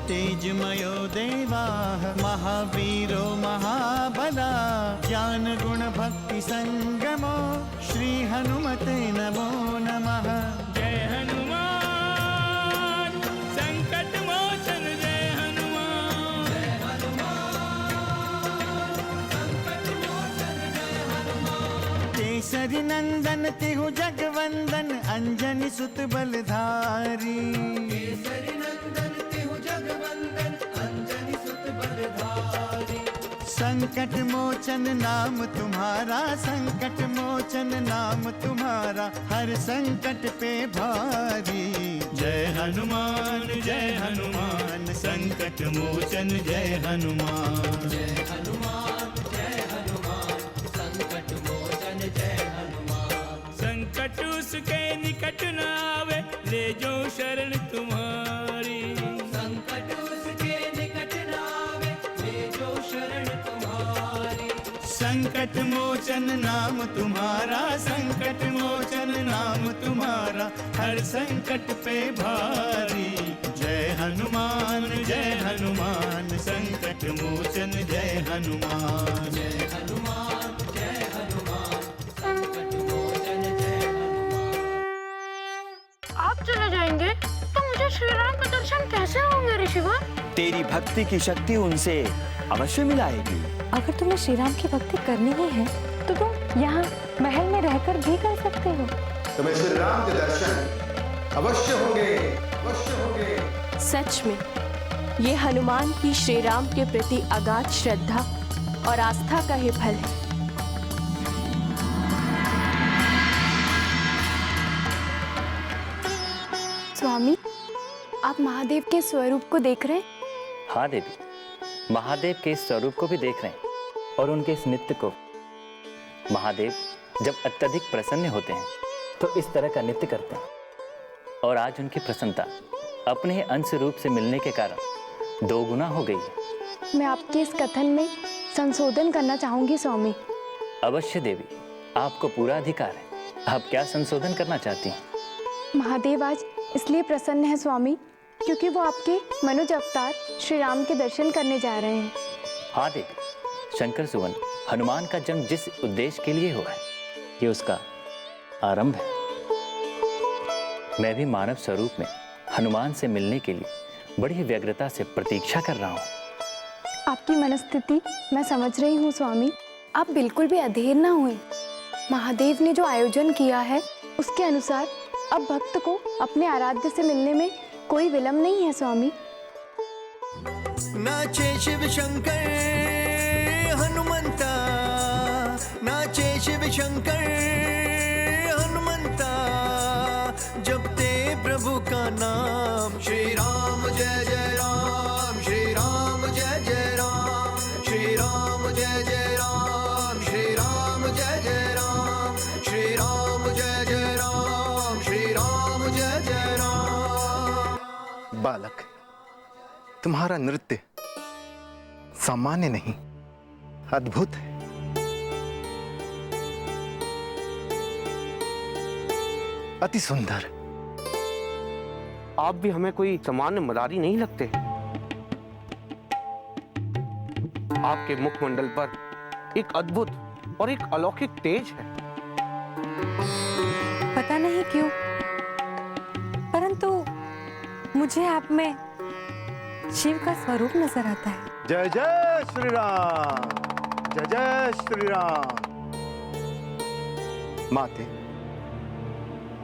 तेजमयो देवाः महावीरो महाबला ज्ञान गुण भक्ति संगमो श्री हनुमते नमो नमः। जय हनुमान संकट मोचन जय हनुमान। जय हनुमान संकट मोचन जय हनुमान। केसरी नंदन तिहु जगवंदन अंजनी सुत बलधारी। केसरी नंदन तिहु जगवंदन अंजनी सुत बलधारी। संकट मोचन नाम तुम्हारा संकट मोचन नाम तुम्हारा हर संकट पे भारी। जय हनुमान संकट मोचन जय हनुमान। जय हनुमान संकट मोचन जय हनुमान। संकट उसके निकट न आवे ले जो शरण तुम्हारी। संकट उसके निकट न आवे ले जो शरण तुम्हारी। संकट मोचन नाम तुम्हारा संकट मोचन नाम तुम्हारा हर संकट पे भारी। जय हनुमान संकट मोचन जय हनुमान। जय हनुमान संकट मोचन जय हनुमान। आप चले जाएंगे तो मुझे श्री राम के दर्शन कैसे होंगे ऋषिवर? तेरी भक्ति की शक्ति उनसे अवश्य मिलाएगी। अगर तुम्हें श्री राम की भक्ति करनी ही है तो तुम यहाँ महल में रहकर भी कर सकते हो। तुम्हें श्री राम के दर्शन अवश्य होंगे। सच में ये हनुमान की श्री राम के प्रति अगाध श्रद्धा और आस्था का ही फल है। स्वामी, आप महादेव के स्वरूप को देख रहे हैं? हाँ देवी, महादेव के इस स्वरूप को भी देख रहे हैं और उनके इस नृत्य को। महादेव जब अत्यधिक प्रसन्न होते हैं तो इस तरह का नृत्य करते हैं और आज उनकी प्रसन्नता अपने ही अंश रूप से मिलने के कारण 2 गुना हो गई है। मैं आपके इस कथन में संशोधन करना चाहूंगी स्वामी। अवश्य देवी, आपको पूरा अधिकार है। आप क्या संशोधन करना चाहती हैं? महादेव आज इसलिए प्रसन्न है स्वामी क्योंकि वो आपके मनुज अवतार श्री राम के दर्शन करने जा रहे हैं। हाँ देवी, शंकर सुवन हनुमान का जन्म जिस उद्देश्य के लिए हुआ है ये उसका आरंभ है। मैं भी मानव स्वरूप में हनुमान से मिलने के लिए बड़ी व्यग्रता से प्रतीक्षा कर रहा हूँ। आपकी मनस्थिति मैं समझ रही हूँ स्वामी। आप बिल्कुल भी अधीर ना हुए। महादेव ने जो आयोजन किया है उसके अनुसार अब भक्त को अपने आराध्य से मिलने में कोई विलंब नहीं है स्वामी। नाचे शिव शंकर हनुमंता, नाचे शिव शंकर हनुमंता, जपते प्रभु का नाम। श्री राम जय जय राम, श्री राम जय जय राम, श्री राम जय जय राम, श्री राम जय जय राम, श्री राम जय जय राम, श्री राम जय जय राम। बालक, तुम्हारा नृत्य सामान्य नहीं, अद्भुत है। अति सुंदर। आप भी हमें कोई सामान्य मदारी नहीं लगते। आपके मुखमंडल पर एक अद्भुत और एक अलौकिक तेज है। पता नहीं क्यों, परंतु मुझे आप में शिव का स्वरूप नजर आता है। जय जय श्री राम, जय जय श्री राम। माते,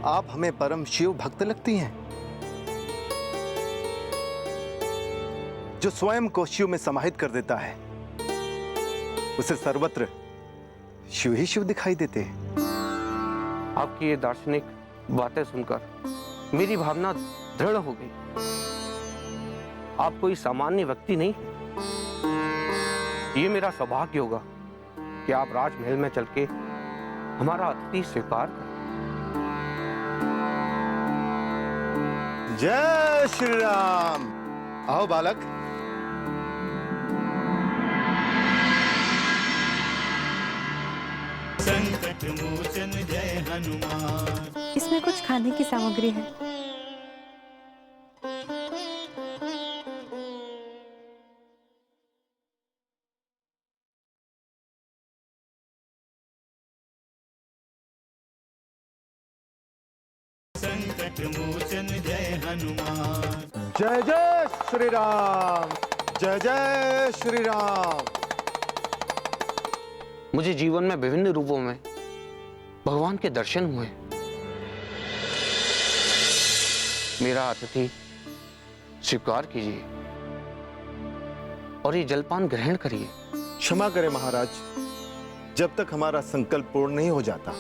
आप हमें परम शिव भक्त लगती हैं, जो स्वयं को शिव में समाहित कर देता है। उसे सर्वत्र शिव ही शिव दिखाई देते हैं। आपकी ये दार्शनिक बातें सुनकर मेरी भावना दृढ़ हो गई। आप कोई सामान्य व्यक्ति नहीं। ये मेरा सौभाग्य होगा कि आप राजमहल में चल के हमारा अतिथि स्वीकार करें। जय श्री राम। आओ बालक। संकट मोचन जय हनुमान। इसमें कुछ खाने की सामग्री है। संकट मोचन जय हनुमान। जय जय श्री राम, जय जय श्री राम। मुझे जीवन में विभिन्न रूपों में भगवान के दर्शन हुए। मेरा अतिथि स्वीकार कीजिए और ये जलपान ग्रहण करिए। क्षमा करें महाराज, जब तक हमारा संकल्प पूर्ण नहीं हो जाता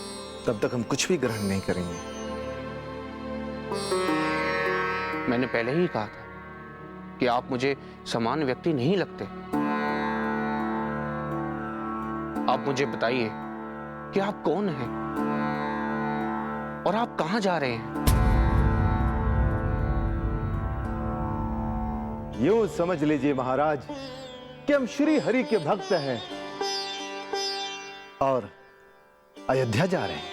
तब तक हम कुछ भी ग्रहण नहीं करेंगे। मैंने पहले ही कहा था कि आप मुझे समान व्यक्ति नहीं लगते। आप मुझे बताइए कि आप कौन हैं और आप कहां जा रहे हैं। यूं समझ लीजिए महाराज कि हम श्री हरि के भक्त हैं और अयोध्या जा रहे हैं।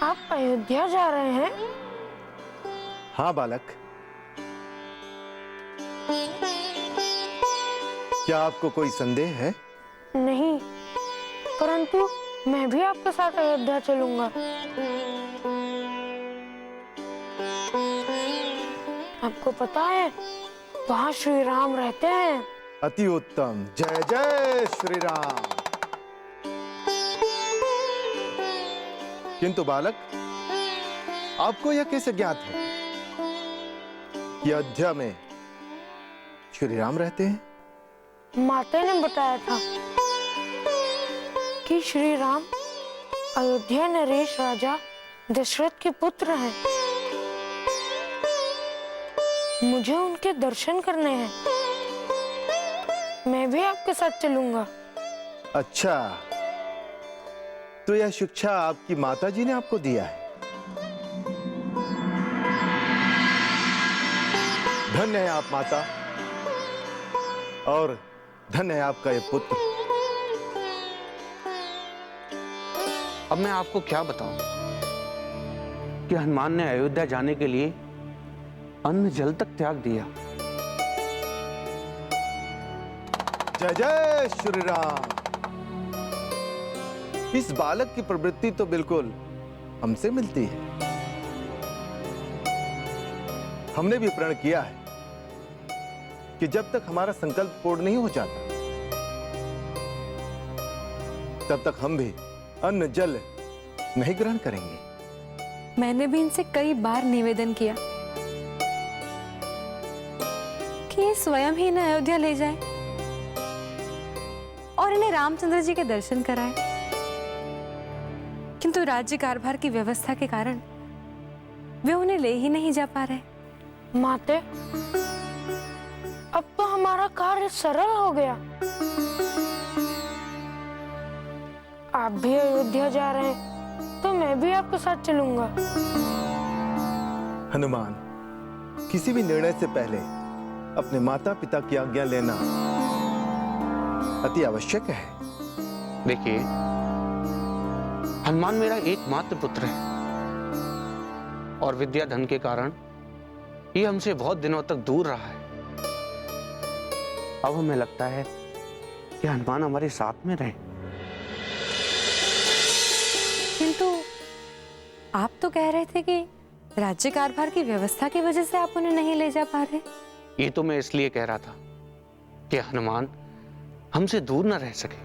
आप अयोध्या जा रहे हैं? हाँ बालक, क्या आपको कोई संदेह है? नहीं, परंतु मैं भी आपके साथ अयोध्या चलूंगा। आपको पता है वहाँ श्री राम रहते हैं। अति उत्तम, जय जय श्री राम। किंतु बालक, आपको यह कैसे ज्ञात है कि अयोध्या में श्री राम रहते हैं? माता ने बताया था कि श्री राम अयोध्या नरेश राजा दशरथ के पुत्र हैं। मुझे उनके दर्शन करने हैं। मैं भी आपके साथ चलूंगा। अच्छा, तो यह शिक्षा आपकी माताजी ने आपको दिया है। धन्य है आप माता और धन्य है आपका यह पुत्र। अब मैं आपको क्या बताऊं कि हनुमान ने अयोध्या जाने के लिए अन्न जल तक त्याग दिया। जय जय श्री राम। इस बालक की प्रवृत्ति तो बिल्कुल हमसे मिलती है। हमने भी प्रण किया है कि जब तक हमारा संकल्प पूर्ण नहीं हो जाता तब तक हम भी अन्न जल नहीं ग्रहण करेंगे। मैंने भी इनसे कई बार निवेदन किया कि ये स्वयं ही इन्हें अयोध्या ले जाए और इन्हें रामचंद्र जी के दर्शन कराए, किंतु राज्य कारभार की व्यवस्था के कारण वे उन्हें ले ही नहीं जा पा रहे। माते, अब तो हमारा कार्य सरल हो गया। आप भी अयोध्या जा रहे हैं तो मैं भी आपके साथ चलूंगा। हनुमान, किसी भी निर्णय से पहले अपने माता पिता की आज्ञा लेना अति आवश्यक है। देखिए, हनुमान मेरा एकमात्र पुत्र है और विद्या धन के कारण ये हमसे बहुत दिनों तक दूर रहा है। अब हमें लगता है कि हनुमान हमारे साथ में रहे। किंतु आप तो कह रहे थे कि राज्य कारभार की व्यवस्था की वजह से आप उन्हें नहीं ले जा पा रहे। ये तो मैं इसलिए कह रहा था कि हनुमान हमसे दूर न रह सके।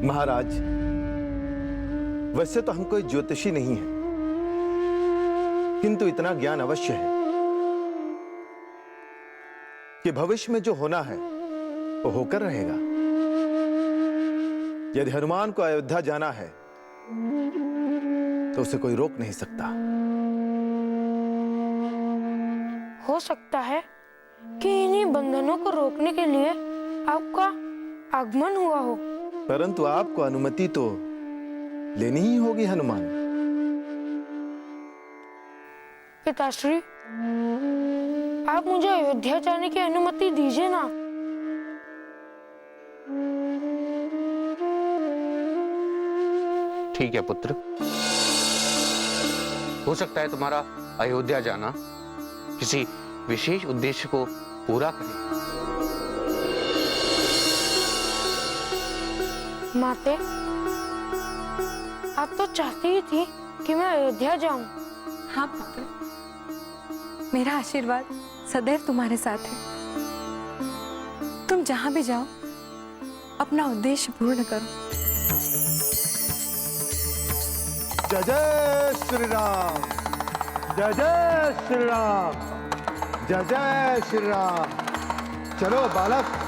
महाराज, वैसे तो हम कोई ज्योतिषी नहीं है, किंतु इतना ज्ञान अवश्य है कि भविष्य में जो होना है वो होकर रहेगा। यदि हनुमान को अयोध्या जाना है तो उसे कोई रोक नहीं सकता। हो सकता है कि इन्हीं बंधनों को रोकने के लिए आपका आगमन हुआ हो, परंतु आपको अनुमति तो लेनी ही होगी हनुमान। पिताश्री, आप मुझे अयोध्या जाने की अनुमति दीजिए ना। ठीक है पुत्र, हो सकता है तुम्हारा अयोध्या जाना किसी विशेष उद्देश्य को पूरा करे। माते, आप तो चाहती ही थी कि मैं अयोध्या जाऊं। हाँ पुत्र, मेरा आशीर्वाद सदैव तुम्हारे साथ है। तुम जहां भी जाओ अपना उद्देश्य पूर्ण करो। जय जय श्री राम, जय जय श्री राम, जय जय श्री राम। चलो बालक,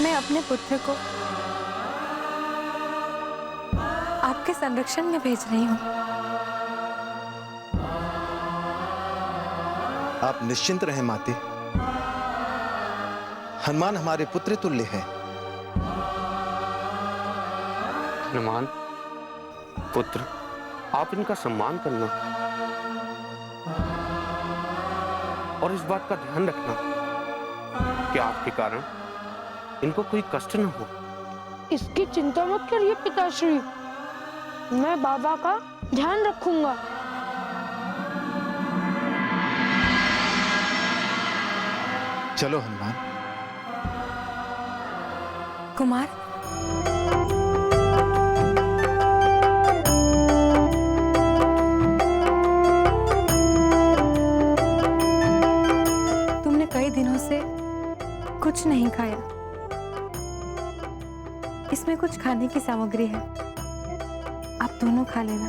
मैं अपने पुत्र को आपके संरक्षण में भेज रही हूँ। आप निश्चिंत रहें माते। हनुमान हमारे पुत्र तुल्य है। हनुमान पुत्र, आप इनका सम्मान करना और इस बात का ध्यान रखना कि आपके कारण इनको कोई कष्ट न हो। इसकी चिंता मत करिए पिताश्री, मैं बाबा का ध्यान रखूंगा। चलो हनुमान। कुमार, तुमने कई दिनों से कुछ नहीं खाया। इसमें कुछ खाने की सामग्री है, आप दोनों खा लेना।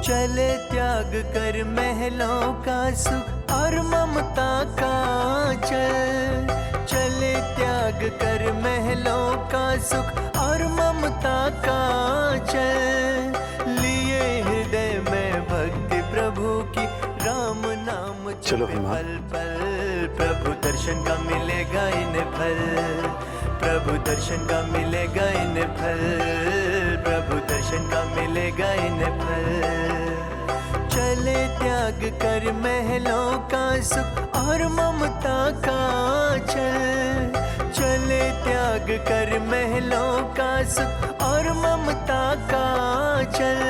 चले त्याग कर महलों का सुख और ममता का चल, चले त्याग कर महलों का सुख और ममता का चल, लिए हृदय में भक्ति प्रभु की, राम नाम चलो जपे हनुमान। पल पल, प्रभु दर्शन का मिलेगा इन्हें फल, प्रभु दर्शन का मिलेगा इन्हें फल, प्रभु दर्शन का मिलेगा इन्हें फल। चले त्याग कर महलों का सुख और ममता का चल, चले त्याग कर महलों का सुख और ममता का चल,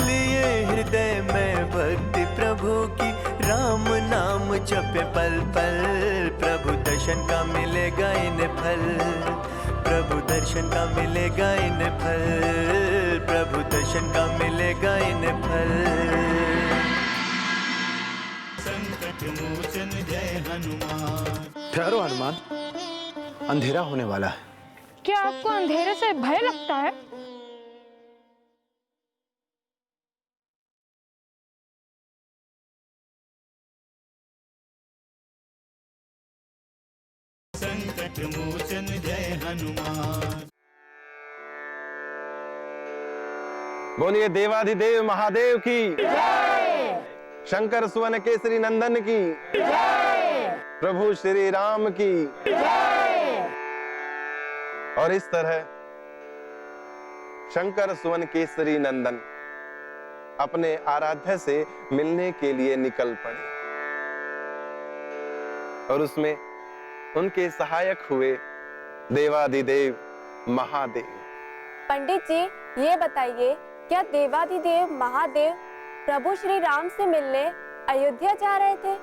लिए हृदय में भक्ति प्रभु की, राम नाम जपे पल पल, प्रभु दर्शन का मिलेगा इन्हें फल, प्रभु दर्शन का मिलेगा इन्हें फल, प्रभु दर्शन का मिलेगा इन्हें फल। संकट मोचन जय हनुमान। ठहरो हनुमान, अंधेरा होने वाला है। क्या आपको अंधेरे से भय लगता है? संकट मोचन जय हनुमान। बोलिए देवाधिदेव महादेव की जय, शंकर सुवन केसरी नंदन की जय, प्रभु श्री राम की जय। और इस तरह शंकर सुवन केसरी नंदन अपने आराध्य से मिलने के लिए निकल पड़े और उसमें उनके सहायक हुए देवाधिदेव महादेव। पंडित जी, ये बताइए, क्या देवाधिदेव महादेव प्रभु श्री राम से मिलने अयोध्या जा रहे थे?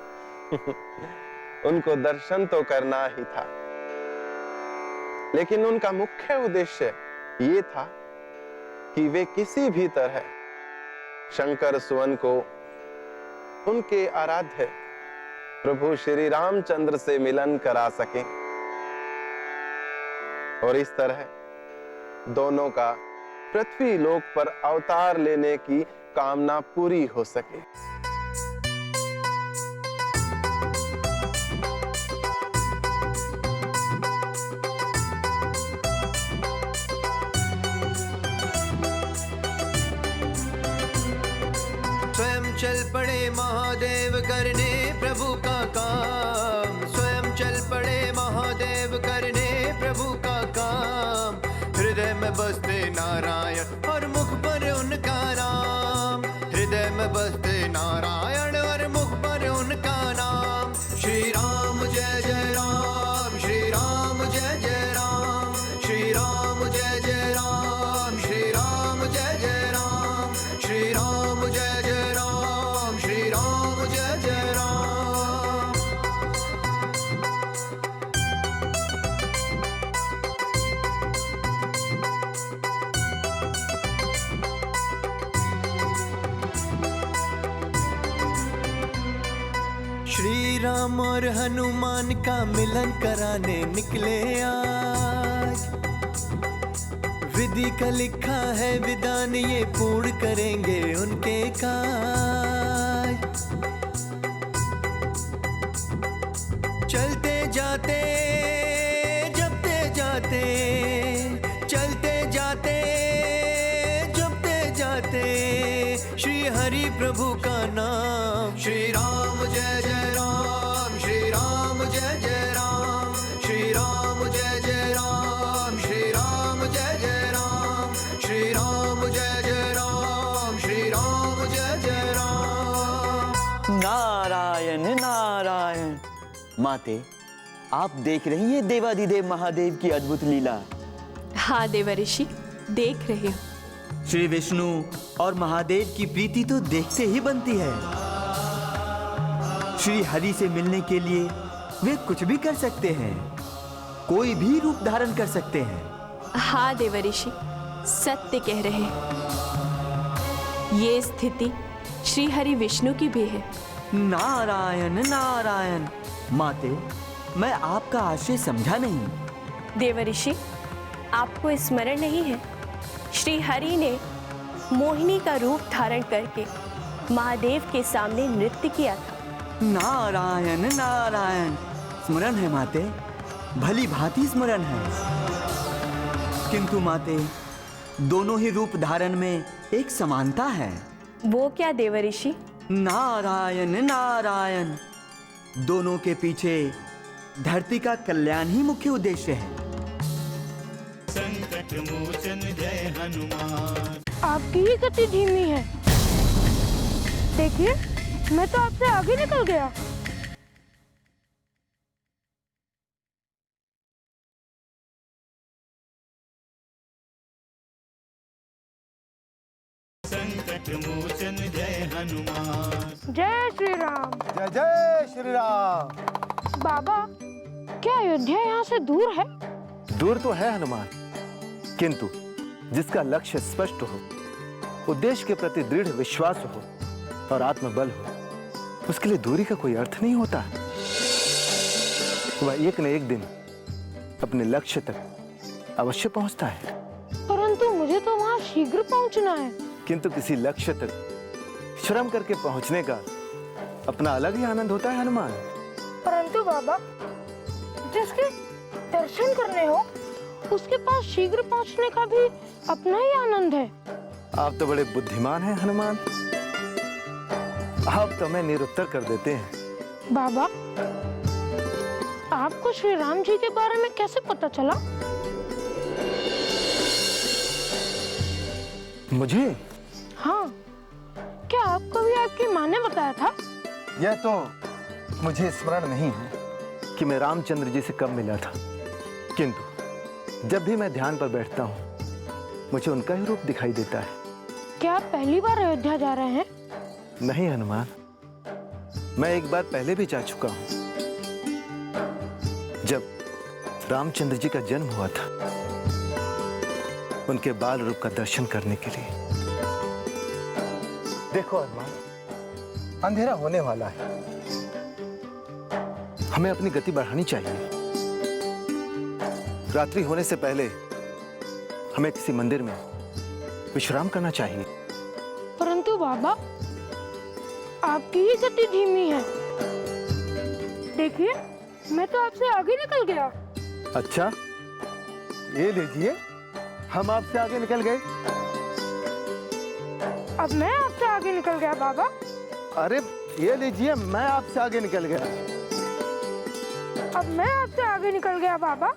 उनको दर्शन तो करना ही था, लेकिन उनका मुख्य उद्देश्य ये था कि वे किसी भी तरह शंकर सुवन को उनके आराध्य प्रभु श्री रामचंद्र से मिलन करा सकें और इस तरह दोनों का पृथ्वी लोक पर अवतार लेने की कामना पूरी हो सके। स्वयं चल पड़े महादेव करने प्रभु का काम, स्वयं चल पड़े महादेव करने प्रभु का काम, हृदय में बसते नारायण और मुख पर उनका नाम, हृदय में बसते नारायण और मुख पर उनका नाम। श्री राम जय जय राम, श्री राम जय जय राम, श्री राम जय जय राम, राम और हनुमान का मिलन कराने निकले आज। विधि का लिखा है विधान, ये पूर्ण करेंगे उनके काज। चलते जाते जपते जाते, चलते जाते जपते जाते, श्री हरि प्रभु का नाम। श्री राम जय जय राम, श्री राम जय जय राम, श्री राम जय जय राम, श्री राम जय जय राम, श्री राम जय जय राम, श्री राम जय जय राम। नारायण नारायण। माते, आप देख रही हैं देवाधिदेव महादेव की अद्भुत लीला? हाँ देवर्षि, देख रहे हो। श्री विष्णु और महादेव की प्रीति तो देखते ही बनती है। श्री हरि से मिलने के लिए वे कुछ भी कर सकते हैं, कोई भी रूप धारण कर सकते हैं। हाँ देवर्षि, सत्य कह रहे हैं। ये स्थिति श्री हरि विष्णु की भी है। नारायण नारायण। माते, मैं आपका आशय समझा नहीं। देवर्षि, आपको स्मरण नहीं है, श्री हरि ने मोहिनी का रूप धारण करके महादेव के सामने नृत्य किया था। नारायण नारायण। स्मरण है माते, भली भांति स्मरण है। किंतु माते, दोनों ही रूप धारण में एक समानता है। वो क्या देवर्षि? नारायण नारायण। दोनों के पीछे धरती का कल्याण ही मुख्य उद्देश्य है। संकट मोचन जय हनुमान। आपकी ही गति धीमी है। देखिए, मैं तो आपसे आगे निकल गया। संकट मोचन जय हनुमान। जय श्री राम। जय जय श्री राम। बाबा, क्या अयोध्या यहाँ से दूर है? दूर तो है हनुमान, किंतु जिसका लक्ष्य स्पष्ट हो, उद्देश्य के प्रति दृढ़ विश्वास हो और आत्मबल हो, उसके लिए दूरी का कोई अर्थ नहीं होता। वह एक न एक दिन अपने लक्ष्य तक अवश्य पहुंचता है। परंतु मुझे तो वहाँ शीघ्र पहुँचना है। किंतु किसी लक्ष्य तक श्रम करके पहुंचने का अपना अलग ही आनंद होता है हनुमान। परंतु बाबा, जिसके दर्शन करने हो, उसके पास शीघ्र पहुंचने का भी अपना ही आनंद है। आप तो बड़े बुद्धिमान हैं हनुमान। आप तो हमें निरुत्तर कर देते हैं। बाबा, आपको श्री राम जी के बारे में कैसे पता चला? मुझे? हाँ, क्या आपको भी आपकी माँ ने बताया था? यह तो मुझे स्मरण नहीं है कि मैं रामचंद्र जी से कब मिला था, किंतु जब भी मैं ध्यान पर बैठता हूँ, मुझे उनका ही रूप दिखाई देता है। क्या आप पहली बार अयोध्या जा रहे हैं? नहीं हनुमान, मैं एक बार पहले भी जा चुका हूँ, जब रामचंद्र जी का जन्म हुआ था, उनके बाल रूप का दर्शन करने के लिए। देखो हनुमान, अंधेरा होने वाला है, हमें अपनी गति बढ़ानी चाहिए। रात्रि होने से पहले हमें किसी मंदिर में विश्राम करना चाहिए। परंतु बाबा, आपकी ही गति धीमी है। देखिए, मैं तो आपसे आगे निकल गया। अच्छा, ये लीजिए, हम आपसे आगे निकल गए। अब मैं आपसे आगे निकल गया बाबा। अरे ये लीजिए, मैं आपसे आगे निकल गया। अब मैं आपसे आगे निकल गया बाबा।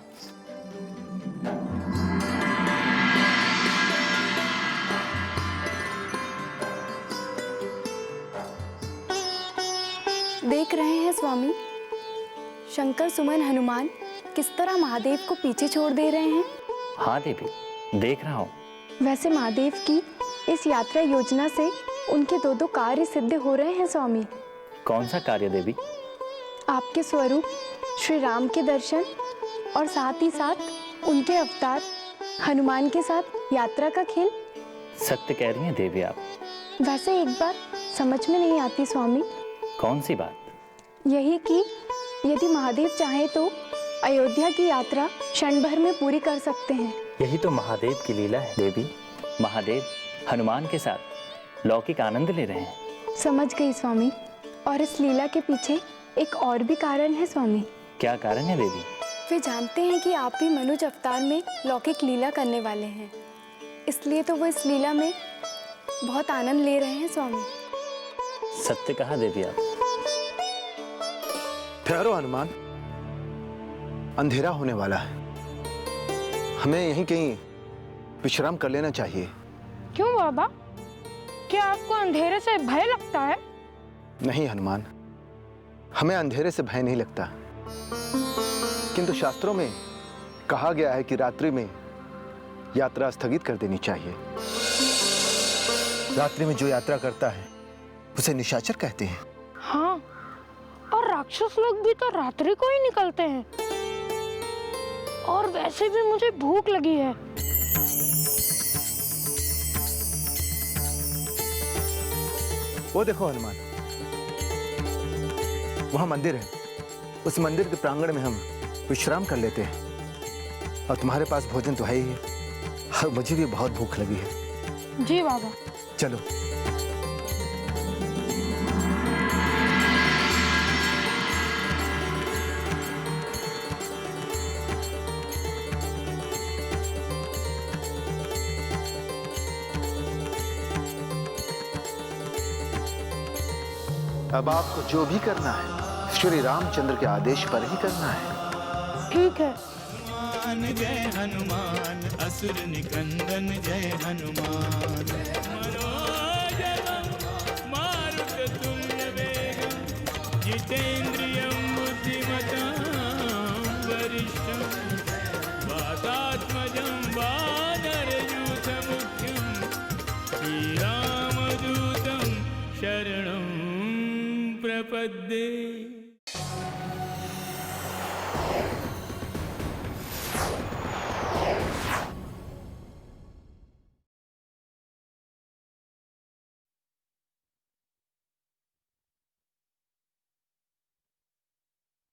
देख रहे हैं स्वामी, शंकर सुमन हनुमान किस तरह महादेव को पीछे छोड़ दे रहे हैं। हाँ देवी, देख रहा हूँ। वैसे महादेव की इस यात्रा योजना से उनके दो कार्य सिद्ध हो रहे हैं स्वामी। कौन सा कार्य देवी? आपके स्वरूप श्री राम के दर्शन और साथ ही साथ उनके अवतार हनुमान के साथ यात्रा का खेल। सत्य कह रही हैं देवी आप। वैसे एक बात समझ में नहीं आती स्वामी। कौन सी बात? यही कि यदि महादेव चाहें तो अयोध्या की यात्रा क्षण भर में पूरी कर सकते हैं। यही तो महादेव की लीला है देवी। महादेव हनुमान के साथ लौकिक आनंद ले रहे हैं। समझ गई स्वामी। और इस लीला के पीछे एक और भी कारण है स्वामी। क्या कारण है देवी? वे जानते हैं कि आप भी मनुज अवतार में लौकिक लीला करने वाले हैं, इसलिए तो वो इस लीला में बहुत आनंद ले रहे हैं स्वामी। सत्य कहा देवी आप। ठहरो हनुमान, अंधेरा होने वाला है, हमें यहीं कहीं विश्राम कर लेना चाहिए। क्यों बाबा, क्या आपको अंधेरे से भय लगता है? नहीं हनुमान, हमें अंधेरे से भय नहीं लगता, किंतु शास्त्रों में कहा गया है कि रात्रि में यात्रा स्थगित कर देनी चाहिए। रात्रि में जो यात्रा करता है उसे निशाचर कहते हैं। हाँ, और राक्षस लोग भी तो रात्रि को ही निकलते हैं। और वैसे भी मुझे भूख लगी है। वो देखो हनुमान, वहां मंदिर है, उस मंदिर के प्रांगण में हम विश्राम कर लेते हैं। और तुम्हारे पास भोजन तो है ही है, और मुझे भी बहुत भूख लगी है। जी बाबा। चलो। अब आपको जो भी करना है श्री रामचंद्र के आदेश पर ही करना है। ठीक है। जय हनुमान, असुर निकंदन जय हनुमान। मनोजवं मारुततुल्य वेगं, जितेन्द्रियं बुद्धिमतां वरिष्ठं, वातात्मजं वानरयूथमुख्यं, श्रीरामदूतं शरणं प्रपद्ये।